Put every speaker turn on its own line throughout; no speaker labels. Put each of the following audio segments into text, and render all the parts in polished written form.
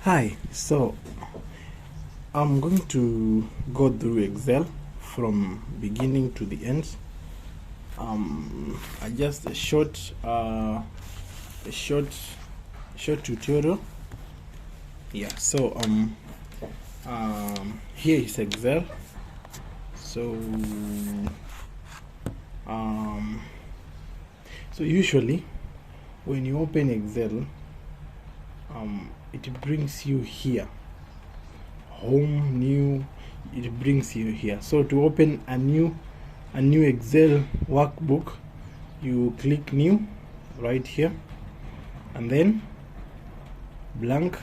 Hi, so I'm going to go through Excel from beginning to the end. Just a short tutorial. Yeah, so here is Excel. So so usually when you open Excel, it brings you here, home, new. It brings you here. So to open a new Excel workbook, you click new right here and then blank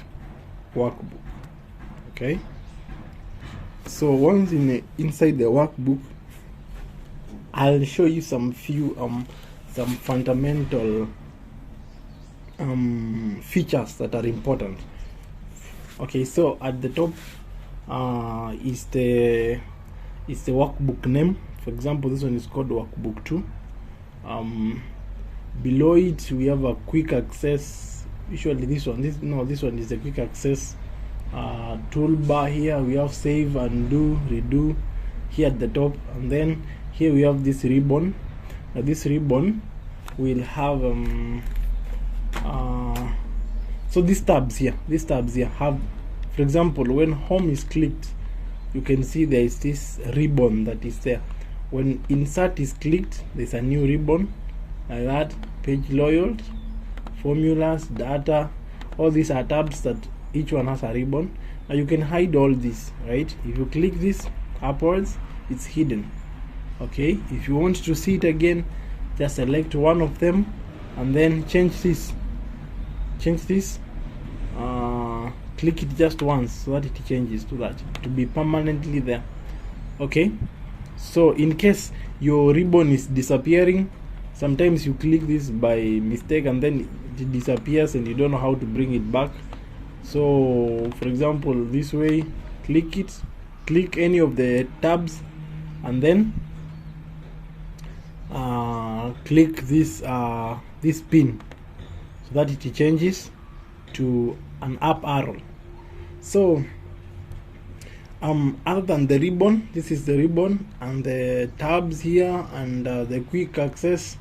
workbook. Okay, so once inside the workbook, I'll show you some fundamental features that are important. Okay, so at the top is the workbook name. For example, this one is called workbook 2. Below it we have a quick access. Usually this one is the quick access toolbar. Here we have save, undo, redo here at the top, and then here we have this ribbon. Now this ribbon will have so these tabs here have, for example, when home is clicked, you can see there is this ribbon that is there. When insert is clicked, there's a new ribbon like that. Page layout, formulas, data, all these are tabs that each one has a ribbon. Now you can hide all this, right? If you click this upwards, it's hidden. Okay, if you want to see it again, just select one of them and then change this, click it just once so that it changes to that, to be permanently there. Okay, so in case your ribbon is disappearing, sometimes you click this by mistake and then it disappears and you don't know how to bring it back. So for example, this way, click it, click any of the tabs and then click this pin so that it changes to an up arrow. So other than the ribbon, this is the ribbon and the tabs here and the quick access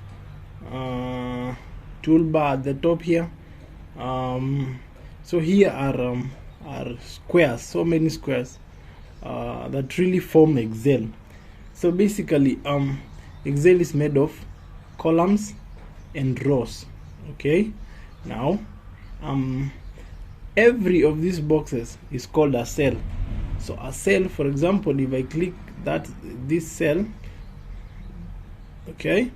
toolbar at the top here. So here are squares, so many squares that really form Excel. So basically Excel is made of columns and rows. Okay, now every of these boxes is called a cell. So a cell, for example, if I click this cell, okay,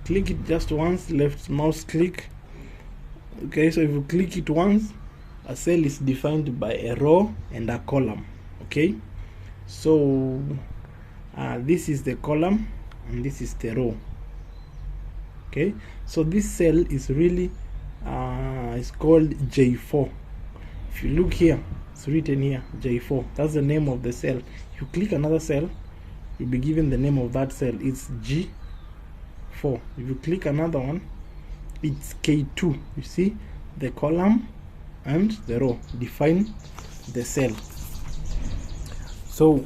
click it just once, left mouse click. Okay, so if you click it once, a cell is defined by a row and a column. Okay, so this is the column and this is the row. Okay, so this cell is really it's called J4. If you look here, it's written here J4. That's the name of the cell. If you click another cell, you'll be given the name of that cell. It's G4. If you click another one, it's K2. You see, the column and the row define the cell. So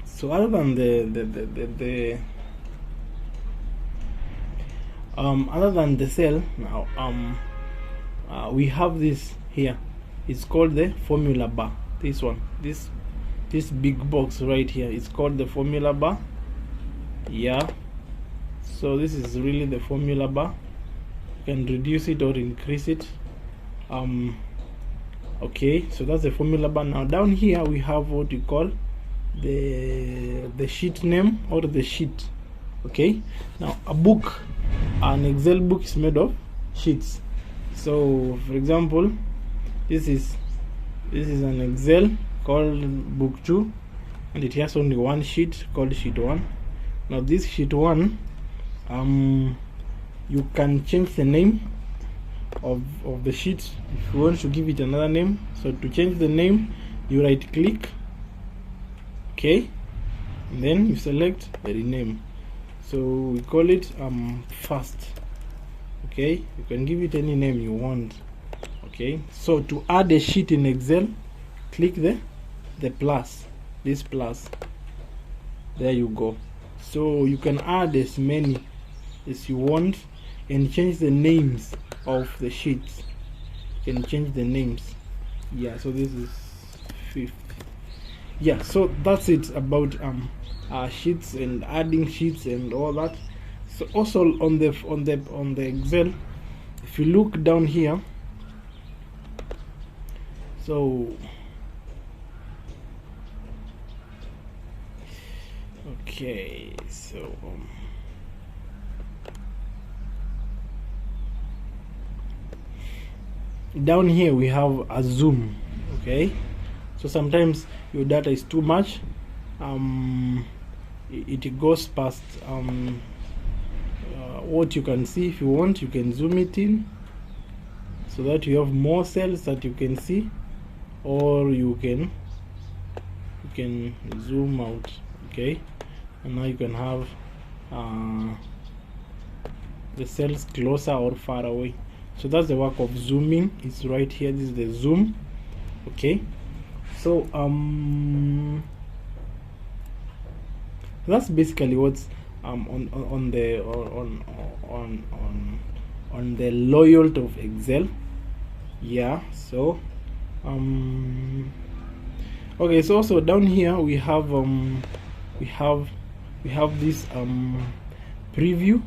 so other than the cell, now we have this here. It's called the formula bar. This one, this big box right here, it's called the formula bar. Yeah, so this is really the formula bar. You can reduce it or increase it. Okay, so that's the formula bar. Now down here we have what you call the sheet name or the sheet. Okay, now an Excel book is made of sheets. So for example, this is an Excel called book 2 and it has only one sheet called sheet 1. Now this sheet 1, you can change the name of the sheet if you want to give it another name. So to change the name, you right click, okay, and then you select the rename. So we call it first. Okay, you can give it any name you want. Okay, so to add a sheet in Excel, click the plus, this plus. There you go. So you can add as many as you want and change the names of the sheets. You can change the names. Yeah, so this is 5th. Yeah, so that's it about sheets and adding sheets and all that. So also on the Excel, if you look down here, so okay, so down here we have a zoom. Okay, so sometimes your data is too much, it goes past what you can see. If you want, you can zoom it in so that you have more cells that you can see, or you can zoom out. Okay, and now you can have the cells closer or far away. So that's the work of zooming. It's right here. This is the zoom. Okay, so that's basically what's on the layout of Excel. Yeah, so okay, so also down here we have this preview.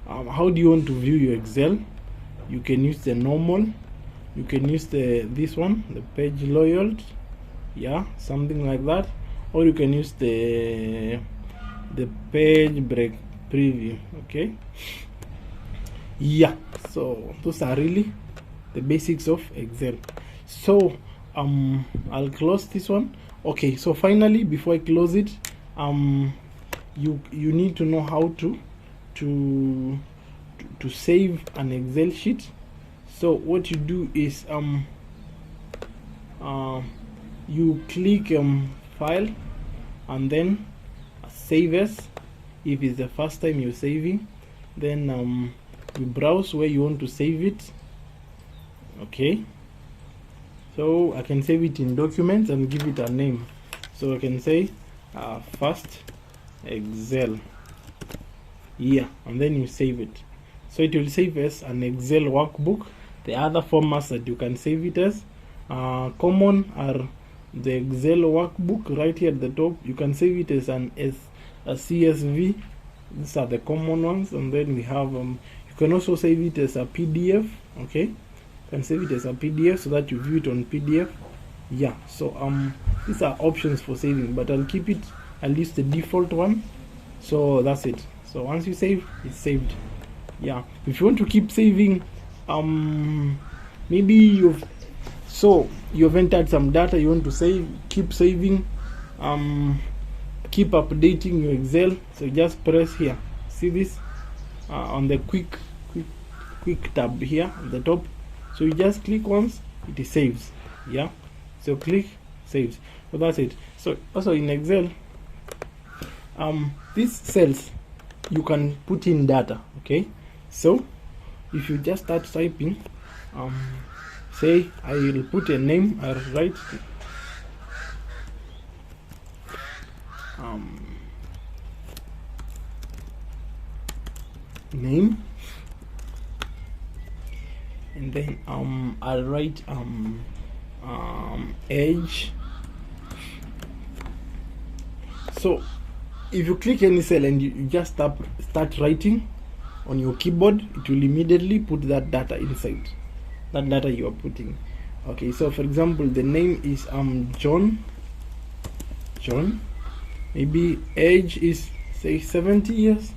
How do you want to view your Excel? You can use the normal, you can use this one, the page layout, yeah, something like that, or you can use the page break preview. Okay, yeah, so those are really the basics of Excel. So I'll close this one. Okay, so finally, before I close it, you need to know how to save an Excel sheet. So what you do is you click file and then save as. If it's the first time you're saving, then you browse where you want to save it. Okay, so I can save it in documents and give it a name. So I can say first Excel, yeah, and then you save it. So it will save as an Excel workbook. The other formats that you can save it as common are the Excel workbook right here at the top. You can save it as a CSV. These are the common ones. And then we have you can also save it as a PDF. Okay, you can save it as a PDF so that you view it on PDF. Yeah, so these are options for saving, but I'll keep it at least the default one. So that's it. So once you save, it's saved. Yeah, if you want to keep saving, maybe you've entered some data you want to save, keep saving, keep updating your Excel. So just press here, see this on the quick tab here at the top. So you just click once, it saves. Yeah, so click saves. So that's it. So also in Excel, these cells you can put in data. Okay, so if you just start typing, say I will put a name, I'll write name, and then I'll write age. So if you click any cell and you just start writing on your keyboard, it will immediately put that data inside, that data you are putting. Okay, so for example, the name is John. Maybe age is say 70 years.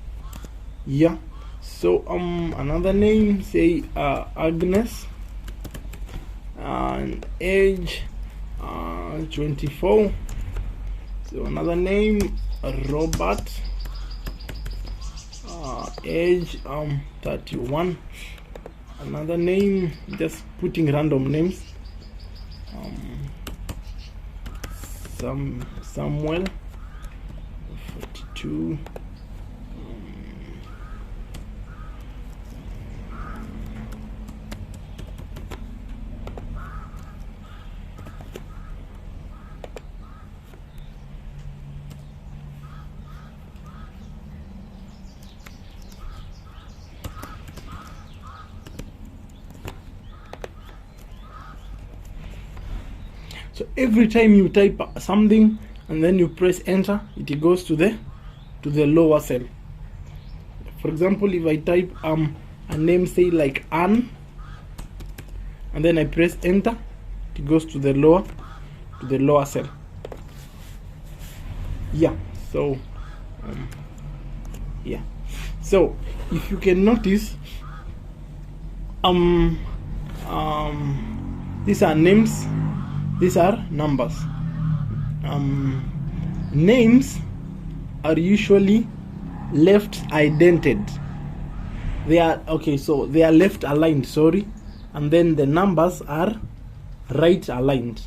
Yeah, so another name, say Agnes, and age 24. So another name, Robert, age 31. Another name, just putting random names, Samuel, 42. So every time you type something and then you press enter, it goes to the lower cell. For example, if I type a name, say like Anne, and then I press enter, it goes to the lower cell. Yeah, so yeah, so if you can notice, these are names, these are numbers. Names are usually left indented. They are okay, so they are left aligned, sorry, and then the numbers are right aligned.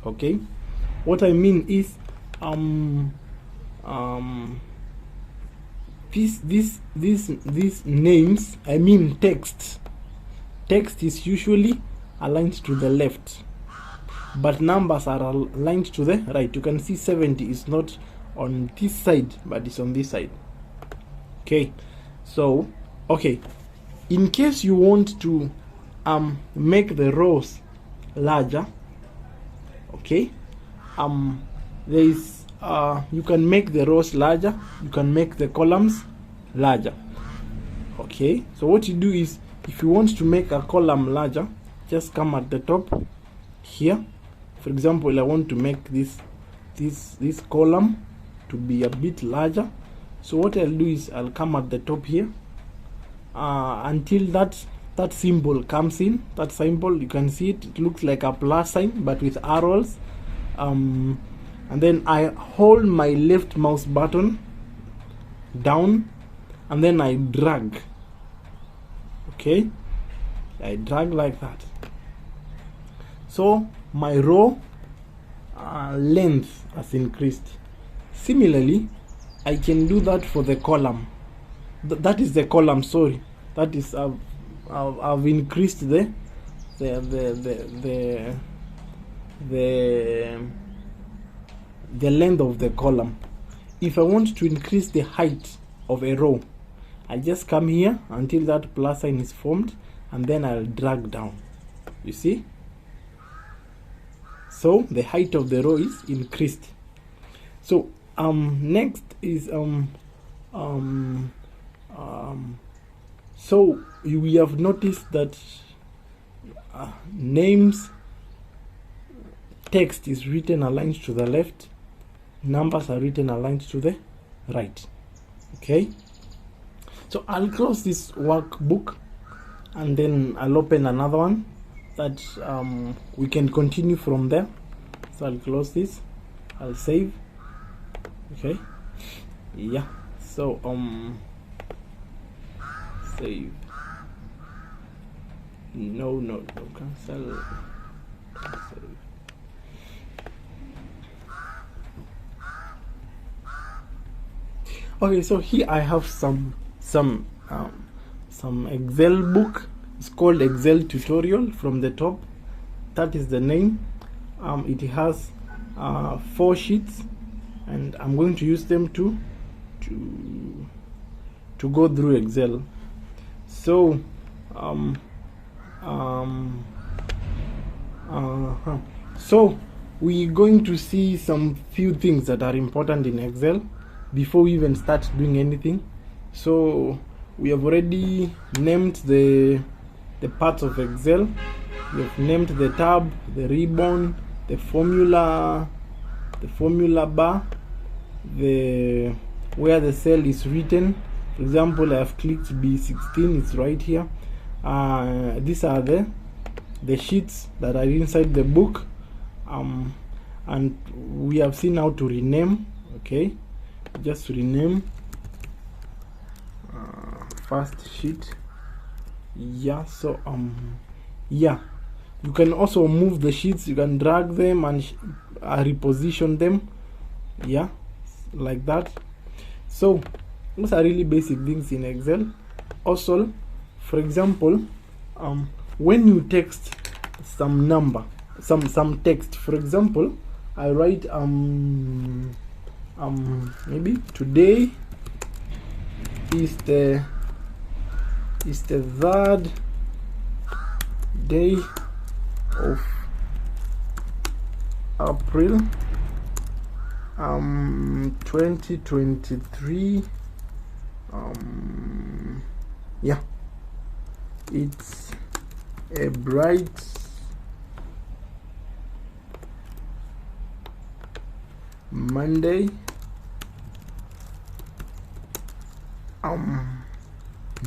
Okay, what I mean is these names, I mean text is usually aligned to the left, but numbers are aligned to the right. You can see 70 is not on this side, but it's on this side. Okay, so okay, in case you want to make the rows larger, okay, there is you can make the rows larger, you can make the columns larger. Okay, so what you do is, if you want to make a column larger, just come at the top here. For example, I want to make this column to be a bit larger. So what I'll do is I'll come at the top here until that symbol comes in. That symbol, you can see it, it looks like a plus sign but with arrows, and then I hold my left mouse button down and then I drag. Okay, I drag like that. So my row length has increased. Similarly, I can do that for the column. That is the column, sorry. That is I've increased the length of the column. If I want to increase the height of a row, I just come here until that plus sign is formed, and then I'll drag down. You see? So the height of the row is increased. So next is so we have noticed that names text is written aligned to the left, numbers are written aligned to the right. Okay, so I'll close this workbook and then I'll open another one that we can continue from there. So I'll close this, I'll save. Okay, yeah, so save, no, cancel, save. Okay, so here I have some Excel book. It's called Excel tutorial. From the top, that is the name. It has 4 sheets, and I'm going to use them to go through Excel. So so we're going to see some few things that are important in Excel before we even start doing anything. So we have already named the parts of Excel. We have named the tab, the ribbon, the formula bar, where the cell is written. For example, I have clicked B16, it's right here. These are the sheets that are inside the book, and we have seen how to rename. Okay, just rename first sheet. Yeah, so yeah, you can also move the sheets, you can drag them and reposition them, yeah, like that. So those are really basic things in Excel. Also, for example, when you text some number, some text, for example, I write maybe today is the 3rd day of April 2023. Yeah, it's a bright Monday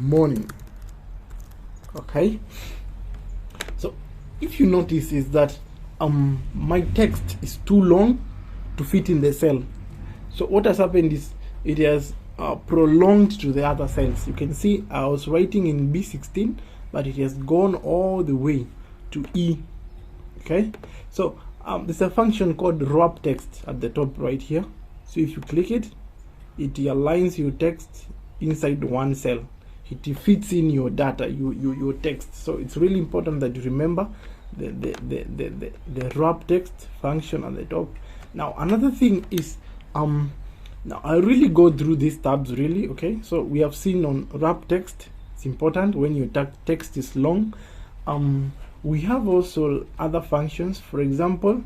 morning. Okay, so if you notice is that my text is too long to fit in the cell. So what has happened is it has prolonged to the other cells. You can see I was writing in B16, but it has gone all the way to E. Okay, so there's a function called wrap text at the top right here. So if you click it, it aligns your text inside one cell. It fits in your data, your text. So it's really important that you remember the wrap text function at the top. Now another thing is now I'll really go through these tabs really. Okay, so we have seen on wrap text, it's important when your text is long. We have also other functions. For example,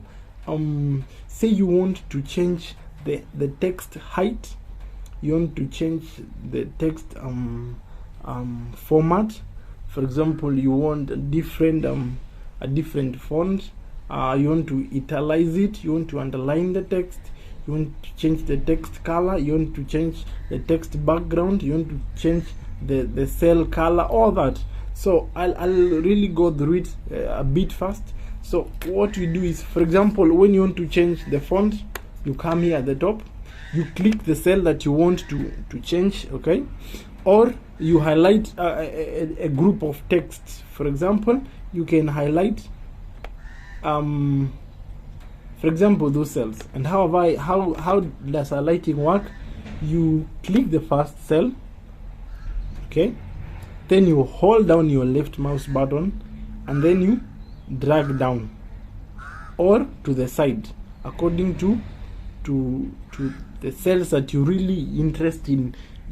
say you want to change the text height, you want to change the text format. For example, you want a different font, you want to italize it, you want to underline the text, you want to change the text color, you want to change the text background, you want to change the cell color, all that. So I'll really go through it a bit fast. So what we do is, for example, when you want to change the font, you come here at the top, you click the cell that you want to change. Okay, or you highlight a group of texts. For example, you can highlight for example those cells. And how does highlighting work? You click the first cell, okay, then you hold down your left mouse button and then you drag down or to the side according to the cells that you really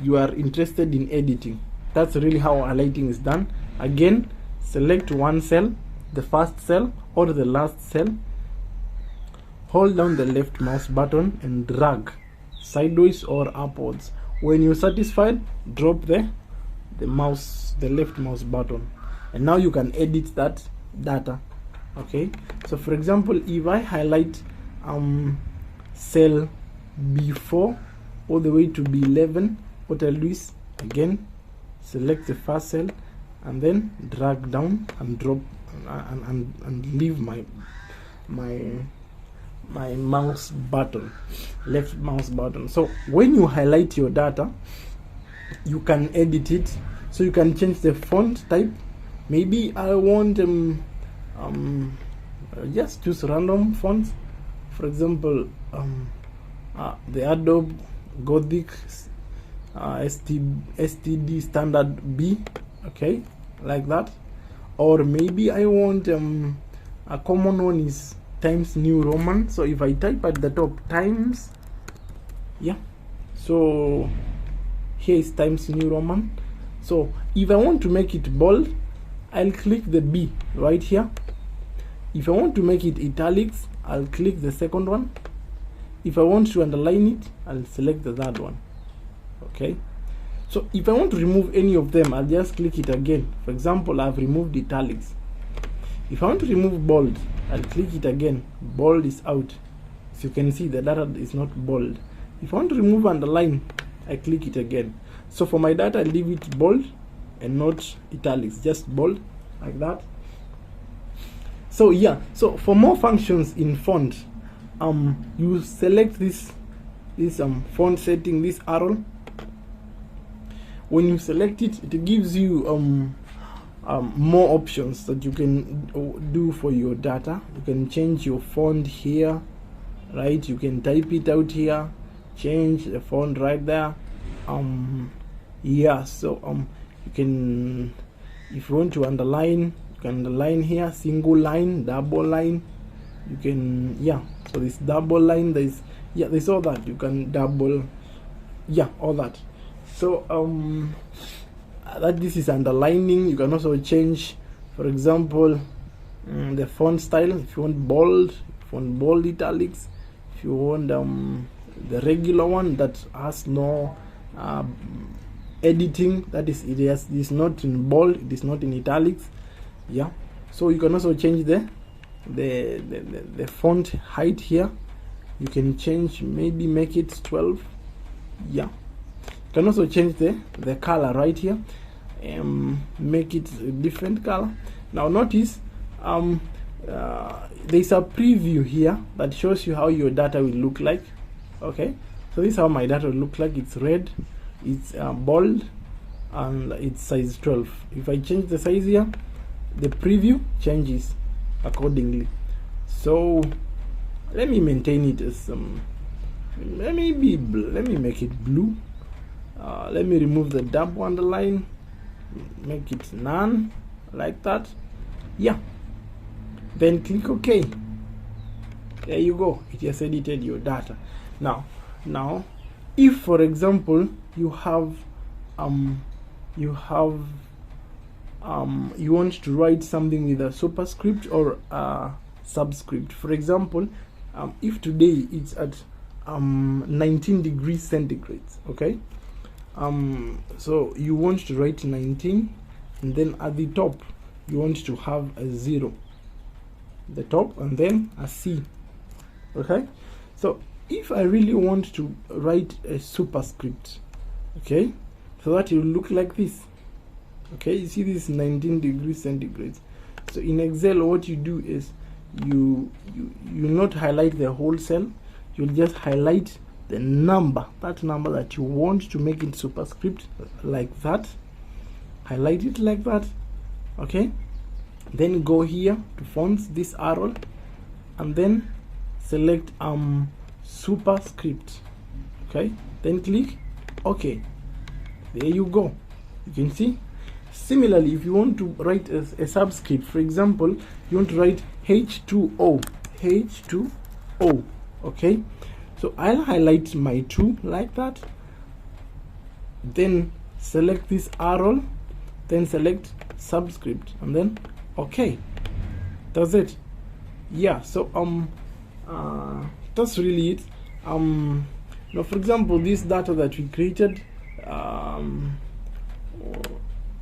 you are interested in editing. That's really how highlighting is done. Again, select one cell, the first cell or the last cell, hold down the left mouse button and drag sideways or upwards. When you're satisfied, drop the left mouse button, and now you can edit that data. Okay, so for example, if I highlight cell B4 all the way to B11, what I'll do is again select the first cell and then drag down and drop and leave my mouse button, left mouse button. So when you highlight your data, you can edit it. So you can change the font type. Maybe I want just choose random fonts. For example, the Adobe Gothic STD standard B, okay, like that. Or maybe I want a common one is Times New Roman. So if I type at the top Times, yeah, so here is Times New Roman. So if I want to make it bold, I'll click the B right here. If I want to make it italics, I'll click the second one. If I want to underline it, I'll select the third one. Okay, so if I want to remove any of them, I'll just click it again. For example, I've removed italics. If I want to remove bold, I'll click it again. Bold is out. So you can see the data is not bold. If I want to remove underline, I click it again. So for my data, I leave it bold and not italics, just bold like that. So yeah, so for more functions in font, you select this font setting, this arrow. When you select it, it gives you more options that you can do for your data. You can change your font here, right? You can type it out here, change the font right there. Yeah, so you can, if you want to underline, you can underline here, single line, double line. You can, yeah, so this double line, there's all that. You can double, yeah, all that. So that this is underlining. You can also change, for example, the font style. If you want bold, if you font bold italics. If you want the regular one that has no editing, that is, it is not in bold, it is not in italics. Yeah, so you can also change the font height here. You can change, maybe make it 12. Yeah, you can also change the color right here, make it a different color. Now notice there's a preview here that shows you how your data will look like. Okay, so this is how my data will look like. It's red, it's bold, and it's size 12. If I change the size here, the preview changes accordingly. So let me maintain it as let me make it blue. Let me remove the double underline, make it none, like that. Yeah, then click OK. There you go, it has edited your data. Now if for example you want to write something with a superscript or a subscript, for example, if today it's at 19 degrees centigrade, okay, so you want to write 19, and then at the top you want to have a 0, the top, and then a C. Okay, so if I really want to write a superscript, okay, so that it will look like this. Okay, you see this 19 degrees centigrade. So in Excel, what you do is you not highlight the whole cell, you'll just highlight the number, that number that you want to make it superscript, like that. Highlight it like that. Okay, then go here to fonts, this arrow, and then select superscript. Okay, then click OK. There you go. You can see. Similarly, if you want to write a subscript, for example, you want to write H2O, okay, so I'll highlight my 2 like that, then select this arrow, then select subscript, and then OK. That's it. Yeah, so that's really it. Now for example, this data that we created,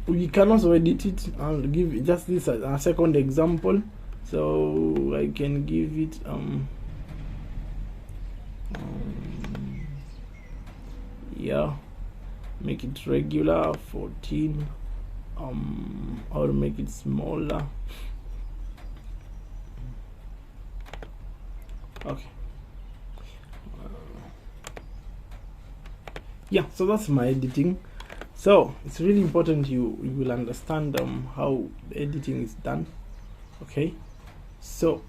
we can also edit it and give just this a second example. So I can give it yeah, make it regular 14, or make it smaller. Okay, yeah, so that's my editing. So it's really important you will understand how the editing is done. Okay, so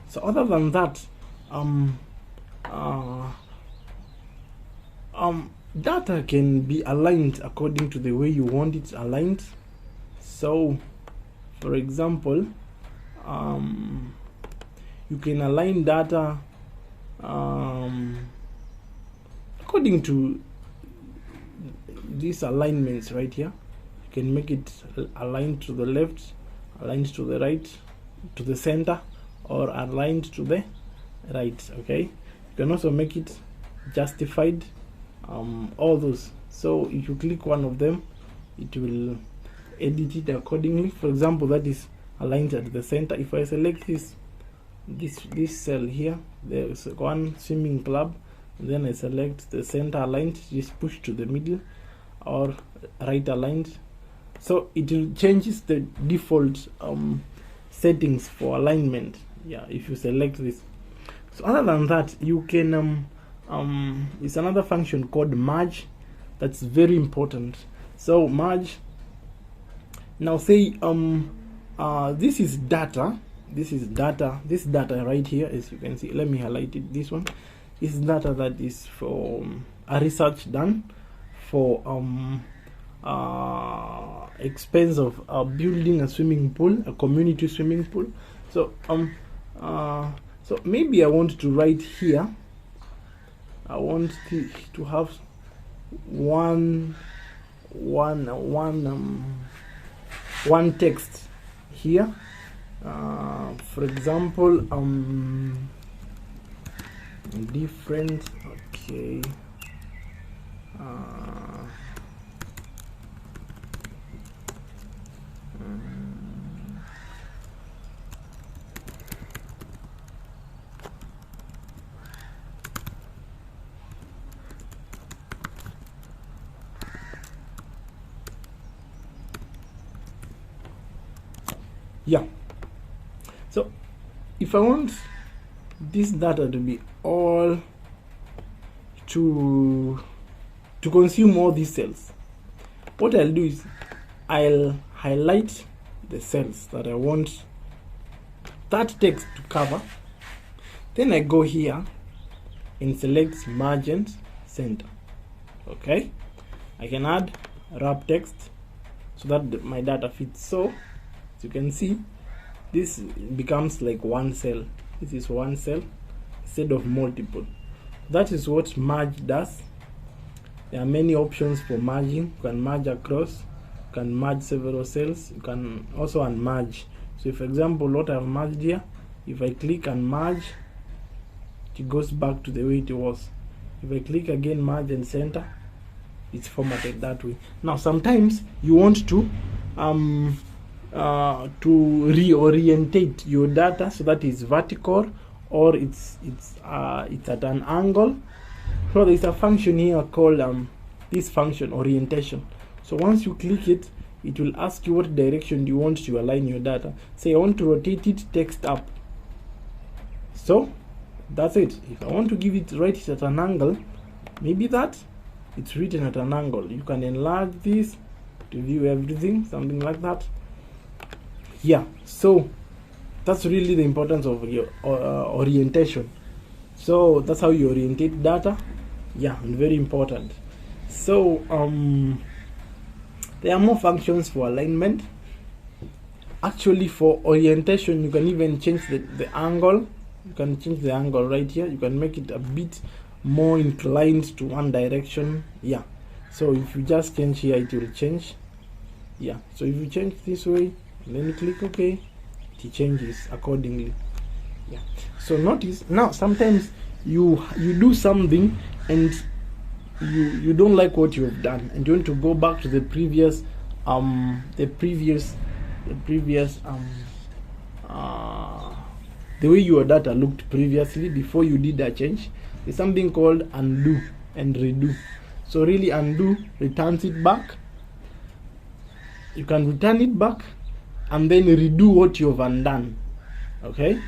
so other than that, data can be aligned according to the way you want it aligned. So for example, you can align data according to these alignments right here. You can make it aligned to the left, aligned to the right, to the center, or aligned to the right. Okay, you can also make it justified, all those. So if you click one of them, it will edit it accordingly. For example, that is aligned at the center. If I select this cell here, there's one swimming club, then I select the center aligned, just push to the middle, or right aligned, so it will changes the default settings for alignment. Yeah, if you select this. So other than that, you can it's another function called merge that's very important. So merge, now say this is data, this data right here, as you can see. Let me highlight it. This one is data that is for a research done for expense of building a swimming pool, a community swimming pool. So so maybe I want to write here, I want to have one text here, For example, different, okay, yeah. So if I want this data to be all to consume all these cells, what I'll do is I'll highlight the cells that I want that text to cover. Then I go here and select margin center. Okay, I can add wrap text so that my data fits. So as you can see, this becomes like one cell. This is one cell instead of multiple. That is what merge does. There are many options for merging. You can merge across, you can merge several cells, you can also unmerge. So for example, what I've merged here, if I click and merge, it goes back to the way it was. If I click again, merge and center, it's formatted that way. Now sometimes you want to reorientate your data so that it's vertical or it's at an angle. So there's a function here called this function orientation. So once you click it, it will ask you what direction do you want to align your data. Say I want to rotate it text up. So that's it. If I want to give it right at an angle, maybe that it's written at an angle. You can enlarge this to view everything, something like that. Yeah, so that's really the importance of your orientation. So that's how you orientate data. Yeah, and very important. So there are more functions for alignment. Actually, for orientation, you can even change the angle. You can change the angle right here. You can make it a bit more inclined to one direction. Yeah, so if you just change here, it will change. Yeah, so if you change this way and then you click OK, it changes accordingly. Yeah, so notice now sometimes you do something and you don't like what you have done and you want to go back to the previous the way your data looked previously before you did that change. There's something called undo and redo. So really, undo returns it back. You can return it back and then redo what you've undone. Okay,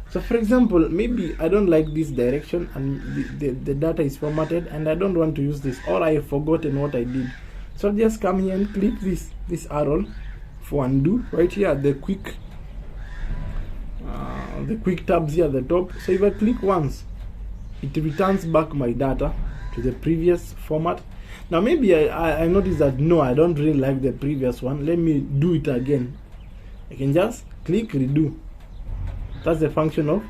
so for example, maybe I don't like this direction and the data is formatted and I don't want to use this, or I have forgotten what I did. So I'll just come here and click this arrow for undo right here at the quick tabs here at the top. So if I click once, it returns back my data to the previous format. Now maybe I noticed that no, I don't really like the previous one. Let me do it again. I can just click redo. That's the function of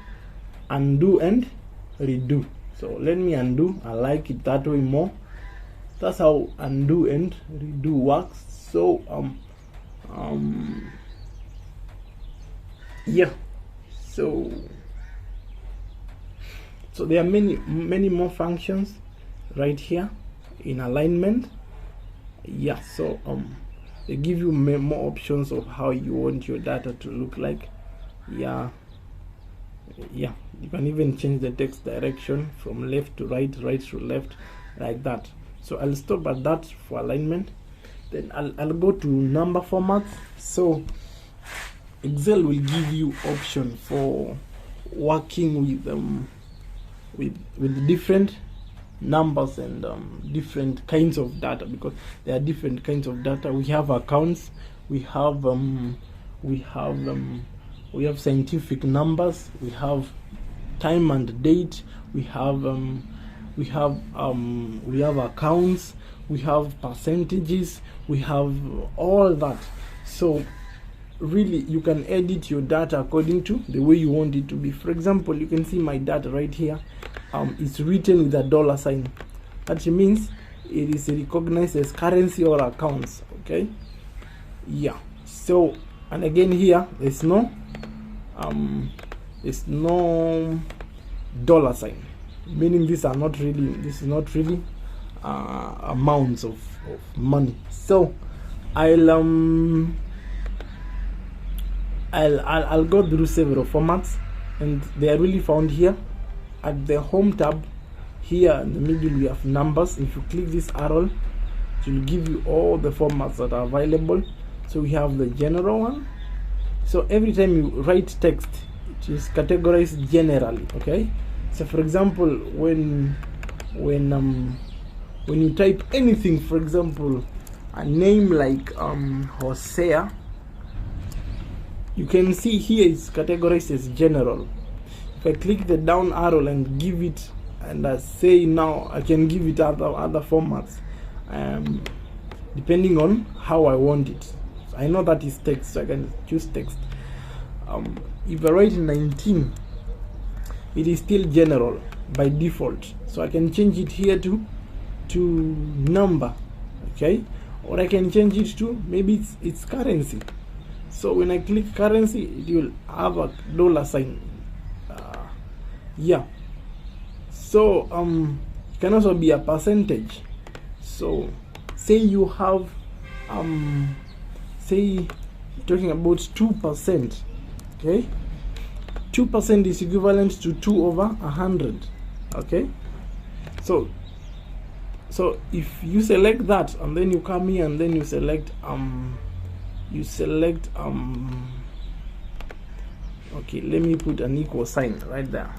undo and redo. So let me undo. I like it that way more. That's how undo and redo works. So yeah, so there are many more functions right here in alignment. Yeah, so they give you more options of how you want your data to look like. Yeah, you can even change the text direction from left to right, right to left, like that. So I'll stop at that for alignment. Then I'll go to number formats. So Excel will give you option for working with different numbers and different kinds of data, because there are different kinds of data. We have accounts, we have scientific numbers, we have time and date, we have accounts, we have percentages, we have all that. So really you can edit your data according to the way you want it to be. For example, you can see my data right here. It's written with a $sign. That means it is recognized as currency or accounts. Okay, yeah. So, and again here there's no there's no dollar sign, meaning this is not really amounts of money. So I'll go through several formats, and they are really found here at the home tab. Here in the middle we have numbers. If you click this arrow, it will give you all the formats that are available. So we have the general one. So every time you write text, it is categorized generally. Okay, so for example, when you type anything, for example a name like Hosea, you can see here it's categorized as general. If I click the down arrow and give it, and I say now I can give it other formats, depending on how I want it. So I know that is text, so I can choose text. If I write 19, it is still general by default, so I can change it here to number, okay, or I can change it to maybe it's currency. So when I click currency, it will have a dollar sign. Yeah, so it can also be a percentage. So say you have say talking about 2%, okay, 2% is equivalent to 2 over 100. Okay, so if you select that, and then you come here and then you select okay, let me put an equal sign right there.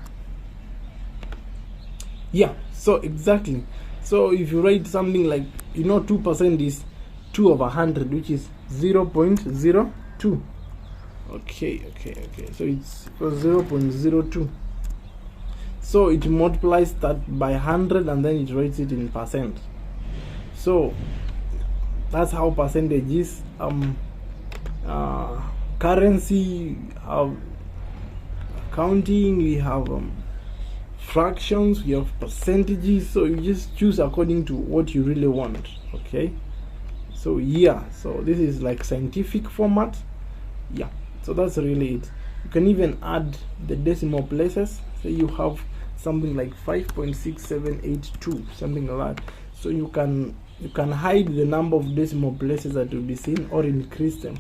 Yeah, so exactly. So if you write something like, 2% is 2 over 100, which is 0.02. Okay, so it's 0.02. So it multiplies that by 100 and then it writes it in percent. So that's how percentage is. Currency, have accounting, we have fractions, we have percentages. So you just choose according to what you really want. Okay, so yeah, so this is like scientific format. Yeah, so that's really it. You can even add the decimal places. So you have something like 5.6782, something like that. So you can hide the number of decimal places that will be seen, or increase them.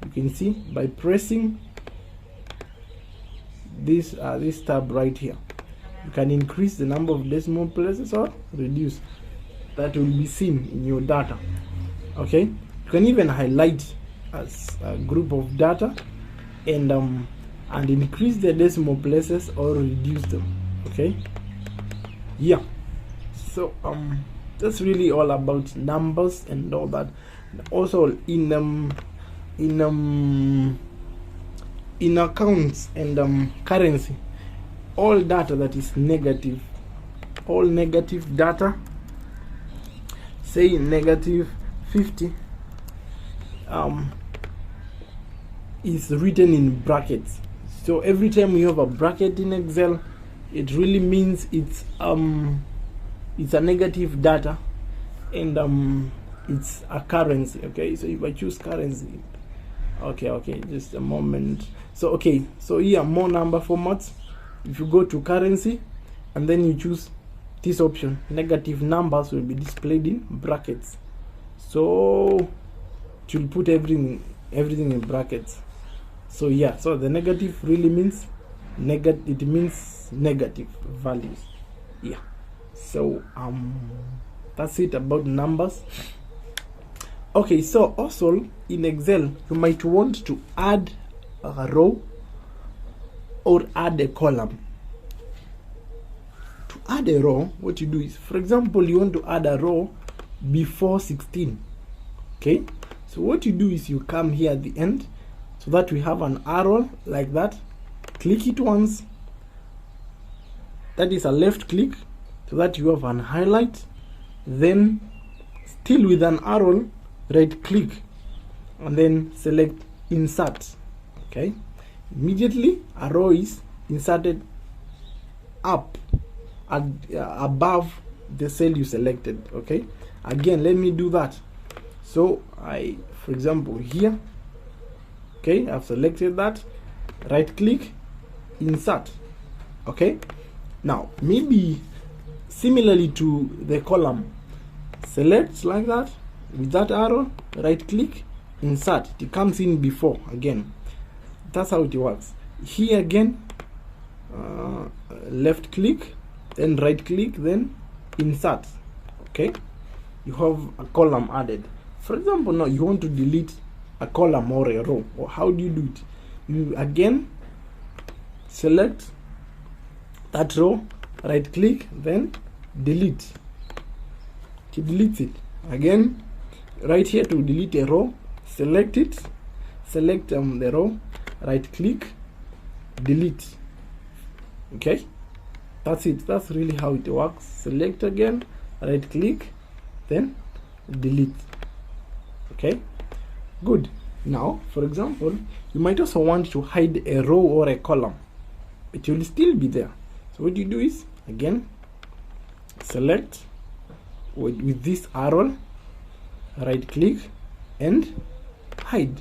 You can see by pressing this tab right here. You can increase the number of decimal places or reduce. That will be seen in your data. Okay, you can even highlight as a group of data and increase the decimal places or reduce them. Okay, yeah, so that's really all about numbers and all that. Also in accounts and currency, all data that is negative, all negative data, say negative 50, is written in brackets. So every time you have a bracket in Excel, it really means it's a negative data, and it's a currency. Okay, so if I choose currency, okay, just a moment. So okay, so here more number formats. If you go to currency and then you choose this option, negative numbers will be displayed in brackets. So it will put everything in brackets. So yeah, so the negative really means it means negative values. Yeah, so that's it about numbers. Okay, so also in Excel you might want to add a row or add a column. To add a row, what you do is, for example, you want to add a row before 16. Okay, so what you do is you come here at the end, so that we have an arrow like that. Click it once, that is a left click, so that you have an highlight. Then still with an arrow, right click and then select insert. Okay, immediately a row is inserted up above the cell you selected. Okay, again let me do that. So for example here, okay, I've selected that, right click, insert. Okay, now maybe similarly to the column, select like that with that arrow, right click, insert. It comes in before again. That's how it works. Here again, left click, then right click, then insert. Okay, you have a column added. For example, now you want to delete a column or a row. Or how do you do it? You again select that row, right click, then delete. To delete it again, right here to delete a row, select it, select the row, right click, delete. Okay, that's it. That's really how it works. Select again, right click, then delete. Okay, good. Now for example, you might also want to hide a row or a column. It will still be there. So what you do is again select with this arrow, right click, and hide.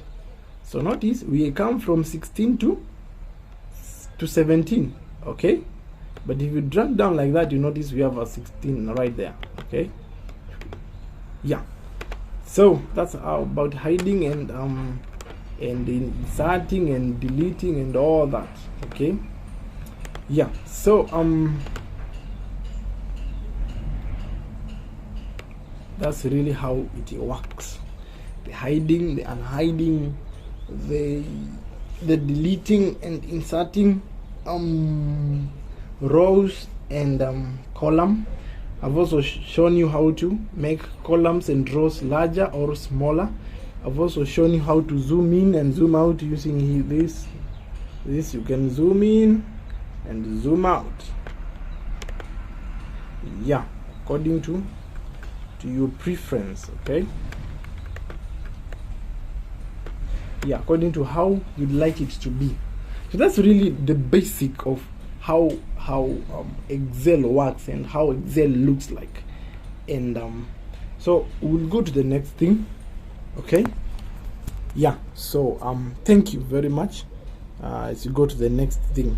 So notice we come from 16 to 17. Okay, but if you drag down like that, you notice we have a 16 right there. Okay, yeah. So that's about hiding and inserting and deleting and all that. Okay, yeah. So that's really how it works. The hiding, the unhiding, the deleting and inserting rows and column. I've also shown you how to make columns and rows larger or smaller. I've also shown you how to zoom in and zoom out using this. You can zoom in and zoom out. Yeah, according to your preference. Okay, yeah, according to how you'd like it to be. So that's really the basic of how Excel works and how Excel looks like. And so we'll go to the next thing. Okay, yeah. So thank you very much. As you go to the next thing.